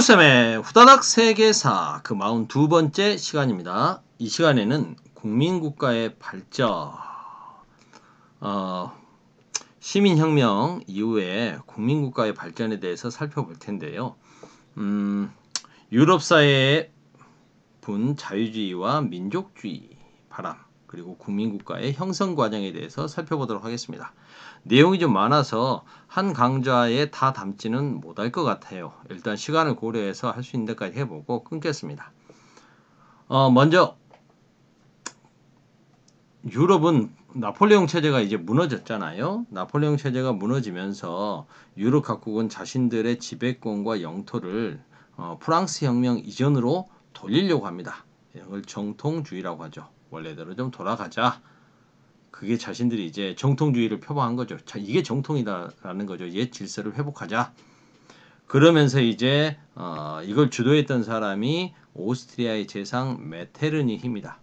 쌤의 후다닥 세계사 그 42번째 시간입니다. 이 시간에는 국민국가의 발전, 시민혁명 이후에 국민국가의 발전에 대해서 살펴볼 텐데요. 유럽 사회의 분 자유주의와 민족주의 바람, 그리고 국민국가의 형성 과정에 대해서 살펴보도록 하겠습니다. 내용이 좀 많아서 한 강좌에 다 담지는 못할 것 같아요. 일단 시간을 고려해서 할 수 있는 데까지 해보고 끊겠습니다. 먼저 유럽은 나폴레옹 체제가 이제 무너졌잖아요. 나폴레옹 체제가 무너지면서 유럽 각국은 자신들의 지배권과 영토를 프랑스 혁명 이전으로 돌리려고 합니다. 이걸 정통주의라고 하죠. 원래대로 좀 돌아가자. 그게 자신들이 이제 정통주의를 표방한 거죠. 자, 이게 정통이다라는 거죠. 옛 질서를 회복하자. 그러면서 이제 이걸 주도했던 사람이 오스트리아의 재상 메테르니히입니다.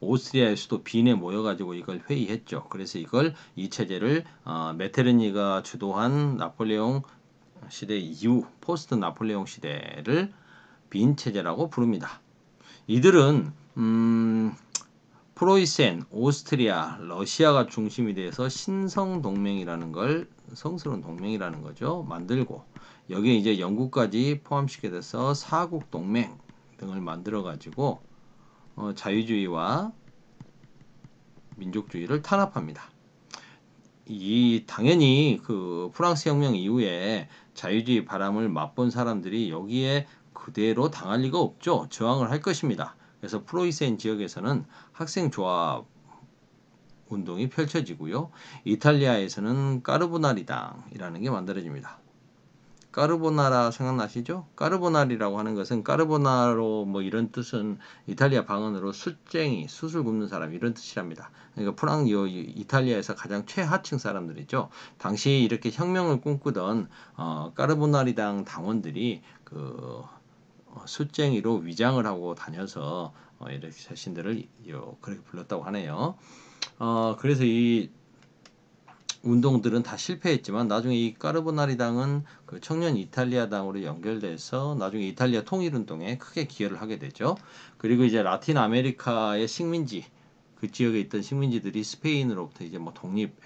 오스트리아의 수도 빈에 모여가지고 이걸 회의했죠. 그래서 이 체제를 메테르니가 주도한 나폴레옹 시대 이후 포스트 나폴레옹 시대를 빈 체제라고 부릅니다. 이들은 프로이센, 오스트리아, 러시아가 중심이 돼서 신성동맹이라는 걸, 성스러운 동맹이라는 거죠, 만들고 여기에 이제 영국까지 포함시켜 돼서 사국동맹 등을 만들어 가지고 자유주의와 민족주의를 탄압합니다. 당연히 그 프랑스 혁명 이후에 자유주의 바람을 맛본 사람들이 여기에 그대로 당할 리가 없죠. 저항을 할 것입니다. 그래서 프로이센 지역에서는 학생조합 운동이 펼쳐지고요. 이탈리아에서는 까르보나리당이라는 게 만들어집니다. 까르보나라 생각나시죠? 까르보나리라고 하는 것은 까르보나로 뭐 이런 뜻은 이탈리아 방언으로 숯쟁이, 숯을 굽는 사람 이런 뜻이랍니다. 그러니까 이탈리아에서 가장 최하층 사람들이죠. 당시 이렇게 혁명을 꿈꾸던 까르보나리당 당원들이 그 숯쟁이로 위장을 하고 다녀서 이렇게 자신들을 그렇게 불렀다고 하네요. 그래서 이 운동들은 다 실패했지만 나중에 이 까르보나리당은 그 청년 이탈리아당으로 연결돼서 나중에 이탈리아 통일운동에 크게 기여를 하게 되죠. 그리고 이제 라틴 아메리카의 식민지, 그 지역에 있던 식민지들이 스페인으로부터 이제 뭐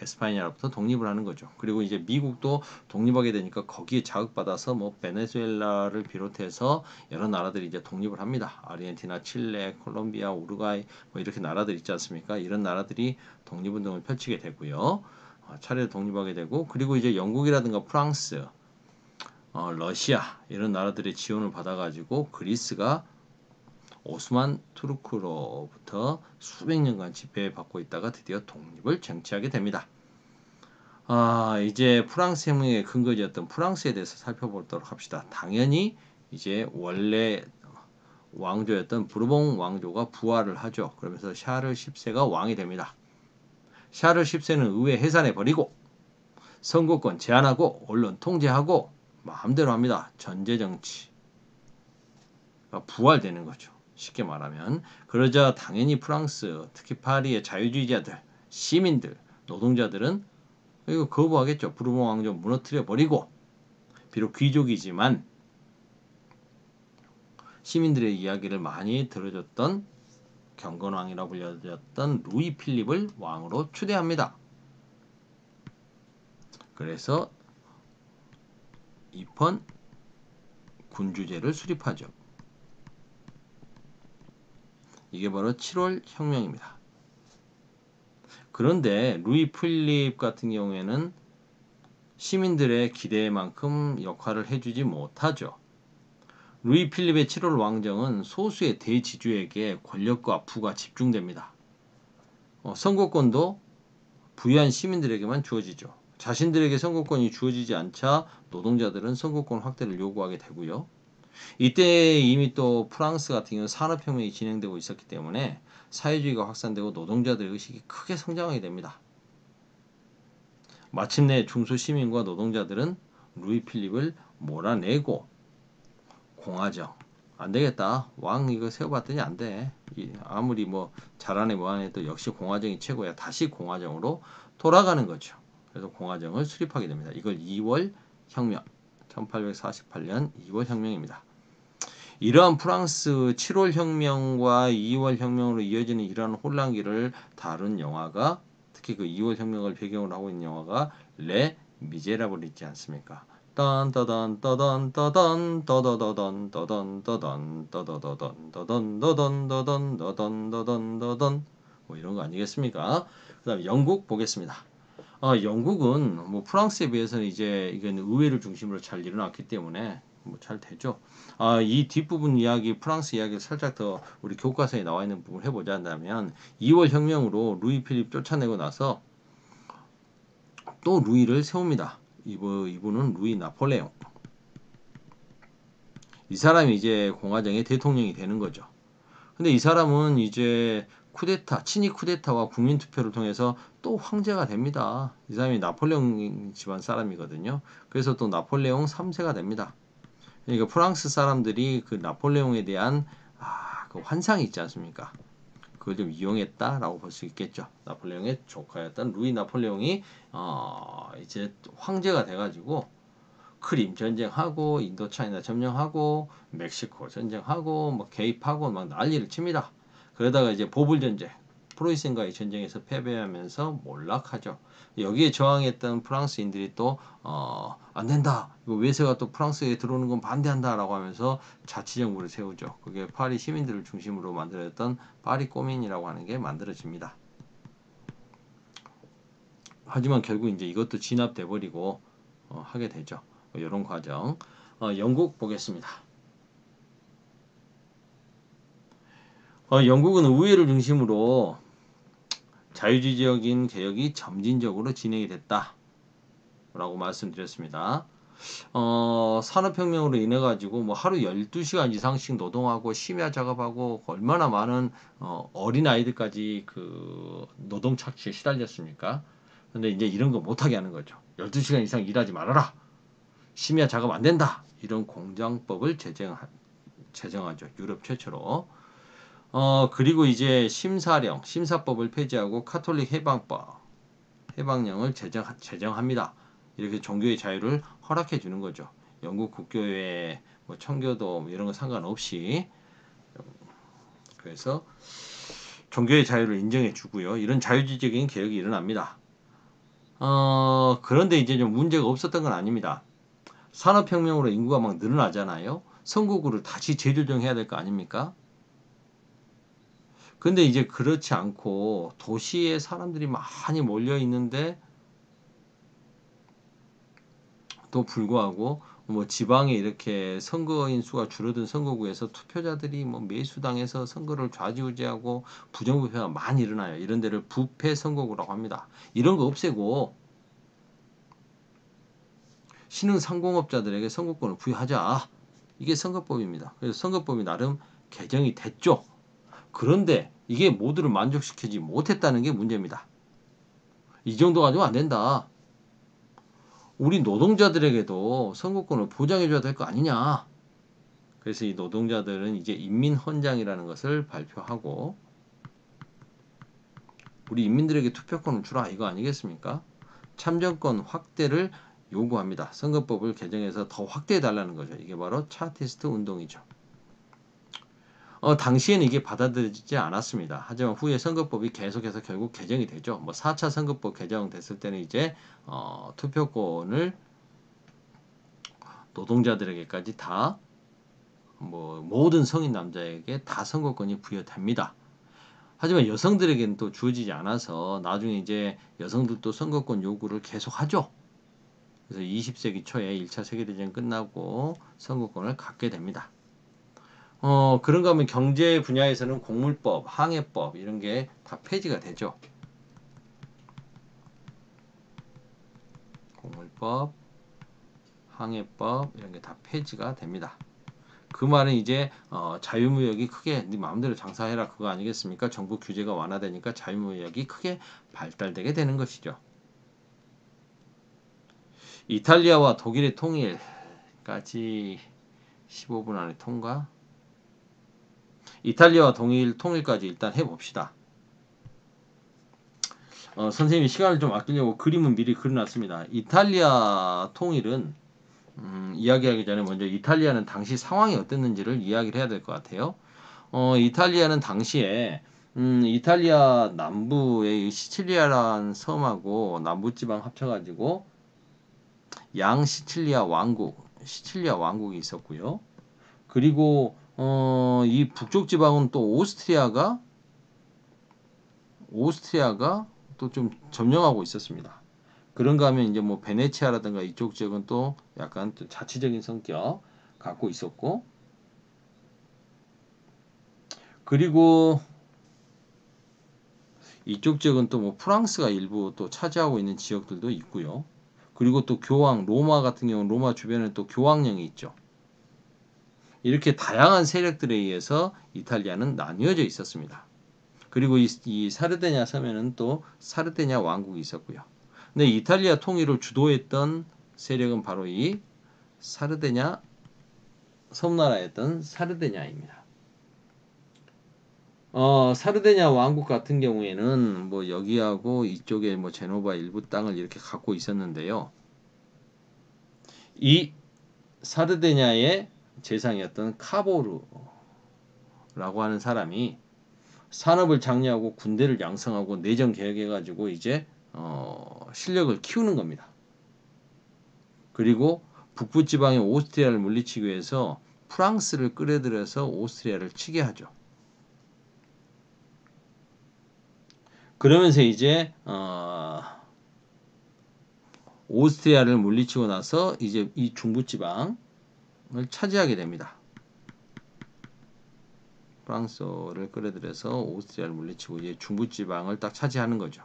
에스파냐로부터 독립을 하는 거죠. 그리고 이제 미국도 독립하게 되니까 거기에 자극받아서 뭐 베네수엘라를 비롯해서 여러 나라들이 이제 독립을 합니다. 아르헨티나, 칠레, 콜롬비아, 우루과이 뭐 이렇게 나라들 있지 않습니까? 이런 나라들이 독립운동을 펼치게 되고요. 차례로 독립하게 되고, 그리고 이제 영국이라든가 프랑스, 러시아 이런 나라들의 지원을 받아가지고 그리스가 오스만 투르크로부터 수백 년간 지배받고 있다가 드디어 독립을 쟁취하게 됩니다. 이제 프랑스 혁명의 근거지였던 프랑스에 대해서 살펴보도록 합시다. 당연히 이제 원래 왕조였던 부르봉 왕조가 부활을 하죠. 그러면서 샤를 10세가 왕이 됩니다. 샤를 10세는 의회 해산해버리고 선거권 제한하고 언론 통제하고 마음대로 합니다. 전제정치가 부활되는 거죠. 쉽게 말하면. 그러자 당연히 프랑스, 특히 파리의 자유주의자들, 시민들, 노동자들은 이거 거부하겠죠. 부르봉 왕조 무너뜨려버리고, 비록 귀족이지만 시민들의 이야기를 많이 들어줬던 경건왕이라 불려졌던 루이 필립을 왕으로 추대합니다. 그래서 입헌 군주제를 수립하죠. 이게 바로 7월 혁명입니다. 그런데 루이 필립 같은 경우에는 시민들의 기대만큼 역할을 해주지 못하죠. 루이 필립의 7월 왕정은 소수의 대지주에게 권력과 부가 집중됩니다. 선거권도 부유한 시민들에게만 주어지죠. 자신들에게 선거권이 주어지지 않자 노동자들은 선거권 확대를 요구하게 되고요. 이때 이미 또 프랑스 같은 경우는 산업혁명이 진행되고 있었기 때문에 사회주의가 확산되고 노동자들의 의식이 크게 성장하게 됩니다. 마침내 중소시민과 노동자들은 루이 필립을 몰아내고 공화정, 안되겠다, 왕 이거 세워봤더니 안돼, 아무리 뭐 잘하네 뭐하네 해도 역시 공화정이 최고야, 다시 공화정으로 돌아가는 거죠. 그래서 공화정을 수립하게 됩니다. 이걸 2월 혁명, 1848년 2월 혁명입니다. 이러한 프랑스 7월 혁명과 2월 혁명으로 이어지는 이러한 혼란기를 다룬 영화가, 특히 그 2월 혁명을 배경으로 하고 있는 영화가 레 미제라블이 있지 않습니까? 딴따단 따단 따단 따다다단 따단 따단 따다다단 따단 따단 따단 따단 따단 따단 뭐 이런 거 아니겠습니까? 그다음 영국 보겠습니다. 영국은 뭐 프랑스에 비해서는 이제 이건 의회를 중심으로 잘 일어났기 때문에 뭐 잘 되죠. 이 뒷부분 이야기, 프랑스 이야기를 살짝 더 우리 교과서에 나와 있는 부분을 해보자 한다면 2월 혁명으로 루이 필립 쫓아내고 나서 또 루이를 세웁니다. 이분은 루이 나폴레옹. 이 사람이 이제 공화정의 대통령이 되는 거죠. 근데 이 사람은 이제 쿠데타, 친위 쿠데타와 국민 투표를 통해서 또 황제가 됩니다. 이 사람이 나폴레옹 집안 사람이거든요. 그래서 또 나폴레옹 3세가 됩니다. 그러니까 프랑스 사람들이 그 나폴레옹에 대한 그 환상이 있지 않습니까? 그걸 좀 이용했다라고 볼 수 있겠죠. 나폴레옹의 조카였던 루이 나폴레옹이 이제 황제가 돼가지고 크림 전쟁하고 인도차이나 점령하고 멕시코 전쟁하고 막 개입하고 막 난리를 칩니다. 그러다가 이제 보불 전쟁, 프로이센과의 전쟁에서 패배하면서 몰락하죠. 여기에 저항했던 프랑스인들이 또 안 된다. 이거 외세가 또 프랑스에 들어오는 건 반대한다라고 하면서 자치정부를 세우죠. 그게 파리 시민들을 중심으로 만들었던 파리 꼬민이라고 하는 게 만들어집니다. 하지만 결국 이제 이것도 진압돼 버리고 하게 되죠. 이런 과정. 영국 보겠습니다. 영국은 의회를 중심으로 자유주의적인 개혁이 점진적으로 진행이 됐다 라고 말씀드렸습니다. 산업혁명으로 인해 가지고 뭐 하루 12시간 이상씩 노동하고 심야 작업하고 얼마나 많은 어린 아이들까지 그 노동 착취에 시달렸습니까? 근데 이제 이런 거 못하게 하는 거죠. 12시간 이상 일하지 말아라. 심야 작업 안 된다. 이런 공장법을 제정하죠. 유럽 최초로. 그리고 이제 심사법을 폐지하고 카톨릭 해방령을 제정합니다. 이렇게 종교의 자유를 허락해 주는 거죠. 영국 국교회, 뭐 청교도 뭐 이런 거 상관없이. 그래서 종교의 자유를 인정해 주고요. 이런 자유주의적인 개혁이 일어납니다. 그런데 이제 좀 문제가 없었던 건 아닙니다. 산업혁명으로 인구가 막 늘어나잖아요. 선거구를 다시 재조정해야 될 거 아닙니까? 근데 이제 그렇지 않고 도시에 사람들이 많이 몰려 있는데 또 불구하고 뭐 지방에 이렇게 선거인 수가 줄어든 선거구에서 투표자들이 뭐 매수당해서 선거를 좌지우지하고 부정부패가 많이 일어나요. 이런 데를 부패 선거구라고 합니다. 이런 거 없애고 신흥 상공업자들에게 선거권을 부여하자. 이게 선거법입니다. 그래서 선거법이 나름 개정이 됐죠. 그런데 이게 모두를 만족시키지 못했다는 게 문제입니다. 이 정도 가지고 안 된다. 우리 노동자들에게도 선거권을 보장해줘야 될 거 아니냐. 그래서 이 노동자들은 이제 인민헌장이라는 것을 발표하고 우리 인민들에게 투표권을 주라 이거 아니겠습니까? 참정권 확대를 요구합니다. 선거법을 개정해서 더 확대해달라는 거죠. 이게 바로 차티스트 운동이죠. 당시에는 이게 받아들여지지 않았습니다. 하지만 후에 선거법이 계속해서 결국 개정이 되죠. 뭐 4차 선거법 개정됐을 때는 이제 투표권을 노동자들에게까지 다 뭐 모든 성인 남자에게 다 선거권이 부여됩니다. 하지만 여성들에게는 또 주어지지 않아서 나중에 이제 여성들도 선거권 요구를 계속하죠. 그래서 20세기 초에 1차 세계대전 끝나고 선거권을 갖게 됩니다. 그런가 하면 경제 분야에서는 공물법, 항해법 이런 게 다 폐지가 되죠. 공물법, 항해법 이런 게 다 폐지가 됩니다. 그 말은 이제 자유무역이 크게 네 마음대로 장사해라 그거 아니겠습니까? 정부 규제가 완화되니까 자유무역이 크게 발달되게 되는 것이죠. 이탈리아와 독일의 통일까지 15분 안에 통과. 이탈리아와 통일까지 일단 해봅시다. 선생님이 시간을 좀 아끼려고 그림은 미리 그려놨습니다. 이탈리아 통일은 이야기하기 전에 먼저 이탈리아는 당시 상황이 어땠는지를 이야기를 해야 될 것 같아요. 이탈리아는 당시에 이탈리아 남부의 시칠리아라는 섬하고 남부지방 합쳐가지고 양 시칠리아 왕국이 있었고요. 그리고 이 북쪽 지방은 또 오스트리아가 또 좀 점령하고 있었습니다. 그런가 하면 이제 뭐 베네치아라든가 이쪽 지역은 또 약간 또 자치적인 성격 갖고 있었고, 그리고 이쪽 지역은 또 뭐 프랑스가 일부 또 차지하고 있는 지역들도 있고요. 그리고 또 로마 같은 경우는 로마 주변에 또 교황령이 있죠. 이렇게 다양한 세력들에 의해서 이탈리아는 나뉘어져 있었습니다. 그리고 이 사르데냐 섬에는 또 사르데냐 왕국이 있었고요. 근데 이탈리아 통일을 주도했던 세력은 바로 이 사르데냐 섬나라였던 사르데냐입니다. 사르데냐 왕국 같은 경우에는 뭐 여기하고 이쪽에 뭐 제노바 일부 땅을 이렇게 갖고 있었는데요. 이 사르데냐의 재상이었던 카보르라고 하는 사람이 산업을 장려하고 군대를 양성하고 내정 개혁해가지고 이제 실력을 키우는 겁니다. 그리고 북부 지방의 오스트리아를 물리치기 위해서 프랑스를 끌어들여서 오스트리아를 치게 하죠. 그러면서 이제 오스트리아를 물리치고 나서 이제 이 중부 지방을 차지하게 됩니다. 프랑스를 끌어들여서 오스트리아를 물리치고 이제 중부 지방을 딱 차지하는 거죠.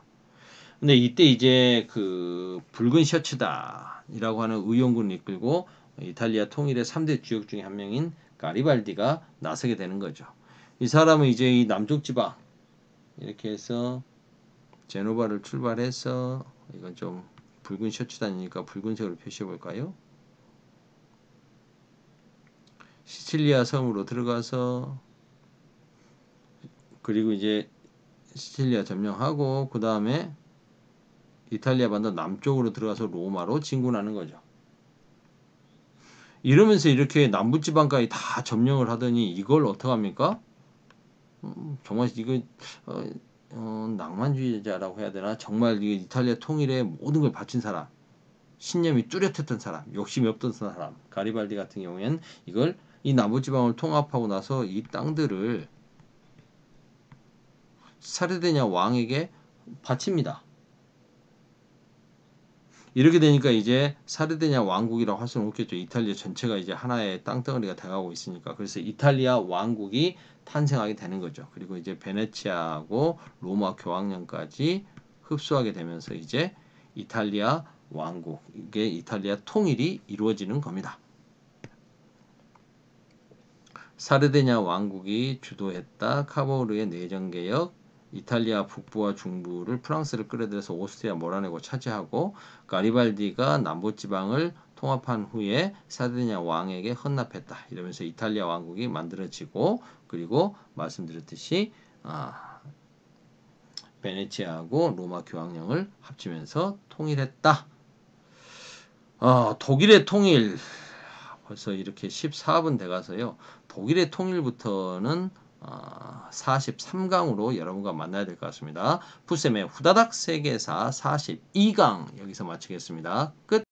근데 이때 이제 그 붉은 셔츠다이라고 하는 의용군을 이끌고 이탈리아 통일의 3대 주역 중에 한 명인 가리발디가 나서게 되는 거죠. 이 사람은 이제 이 남쪽 지방 이렇게 해서 제노바를 출발해서, 이건 좀 붉은 셔츠다니까 붉은색으로 표시해 볼까요? 시칠리아 섬으로 들어가서, 그리고 이제 시칠리아 점령하고 그 다음에 이탈리아 반도 남쪽으로 들어가서 로마로 진군하는 거죠. 이러면서 이렇게 남부지방까지 다 점령을 하더니 이걸 어떡합니까? 정말 이거 낭만주의자라고 해야 되나? 정말 이 이탈리아 통일에 모든 걸 바친 사람, 신념이 뚜렷했던 사람, 욕심이 없던 사람, 가리발디 같은 경우에는 이걸 이 남부지방을 통합하고 나서 이 땅들을 사르데냐 왕에게 바칩니다. 이렇게 되니까 이제 사르데냐 왕국이라고 할 수는 없겠죠. 이탈리아 전체가 이제 하나의 땅덩어리가 돼가고 있으니까. 그래서 이탈리아 왕국이 탄생하게 되는 거죠. 그리고 이제 베네치아하고 로마 교황령까지 흡수하게 되면서 이제 이탈리아 왕국, 이게 이탈리아 통일이 이루어지는 겁니다. 사르데냐 왕국이 주도했다 카보르의 내정개혁, 이탈리아 북부와 중부를 프랑스를 끌어들여서 오스트리아 몰아내고 차지하고, 가리발디가 남부지방을 통합한 후에 사르데냐 왕에게 헌납했다. 이러면서 이탈리아 왕국이 만들어지고, 그리고 말씀드렸듯이 베네치아하고 로마 교황령을 합치면서 통일했다. 독일의 통일, 벌써 이렇게 14분 돼가서요. 독일의 통일부터는 43강으로 여러분과 만나야 될 것 같습니다. 푸쌤의 후다닥 세계사 42강 여기서 마치겠습니다. 끝.